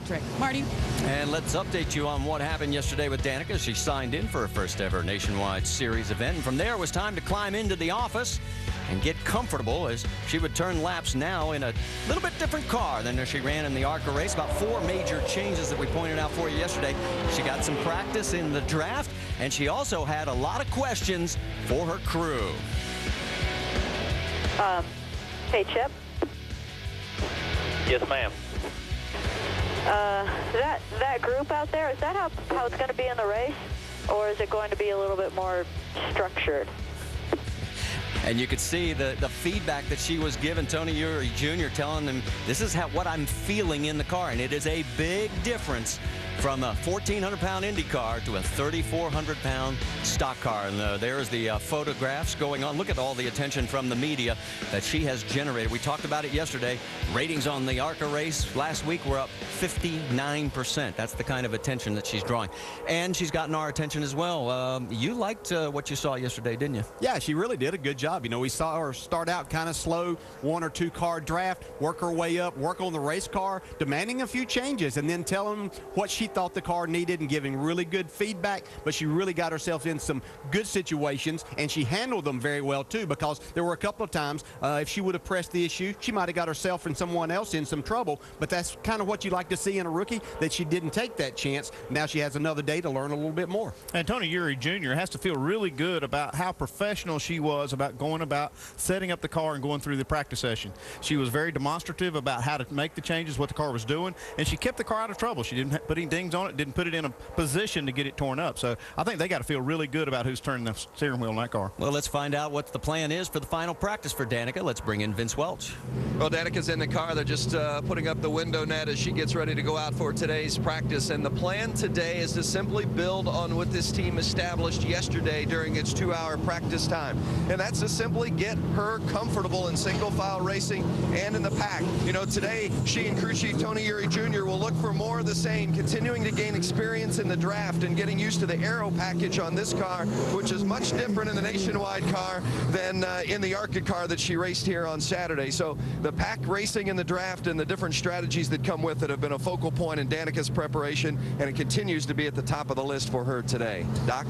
trick. Marty? And let's update you on what happened yesterday with Danica. She signed in for her first ever nationwide series event. And from there, it was time to climb into the office and get comfortable as she would turn laps now in a little bit different car than she ran in the ARCA race. About 4 major changes that we pointed out for you yesterday. She got some practice in the draft, and she also had a lot of questions for her crew. Hey, Chip. Yes, ma'am. That group out there, is that how it's going to be in the race? Or is it going to be a little bit more structured? And you could see the feedback that she was giving Tony Eury Jr., telling them, this is what I'm feeling in the car. And it is a big difference from a 1,400-pound Indy car to a 3,400-pound stock car. And there's the photographs going on. Look at all the attention from the media that she has generated. We talked about it yesterday. Ratings on the ARCA race last week were up 59%. That's the kind of attention that she's drawing. And she's gotten our attention as well. You liked what you saw yesterday, didn't you? Yeah, she really did a good job. You know, we saw her start out kind of slow, 1 or 2 car draft, work her way up, work on the race car, demanding a few changes, and then tell them what she thought the car needed and giving really good feedback. But she really got herself in some good situations, and she handled them very well too, because there were a couple of times if she would have pressed the issue, she might have got herself and someone else in some trouble. But that's kind of what you like to see in a rookie, that she didn't take that chance. Now she has another day to learn a little bit more. And Tony Eury Jr. has to feel really good about how professional she was about going about setting up the car and going through the practice session. She was very demonstrative about how to make the changes, what the car was doing, and she kept the car out of trouble. She didn't put any dings on it, didn't put it in a position to get it torn up. So I think they got to feel really good about who's turning the steering wheel in that car. Well, let's find out what the plan is for the final practice for Danica. Let's bring in Vince Welch. Well, Danica's in the car. They're just putting up the window net as she gets ready to go out for today's practice. And the plan today is to simply build on what this team established yesterday during its 2-hour practice time. And that's to simply get her comfortable in single file racing and in the pack. You know, today she and crew chief Tony Eury Jr. will look for more of the same, continuing to gain experience in the draft and getting used to the aero package on this car, which is much different in the Nationwide car than in the ARCA car that she raced here on Saturday. So the pack racing in the draft and the different strategies that come with it have been a focal point in Danica's preparation, and it continues to be at the top of the list for her today. Doc?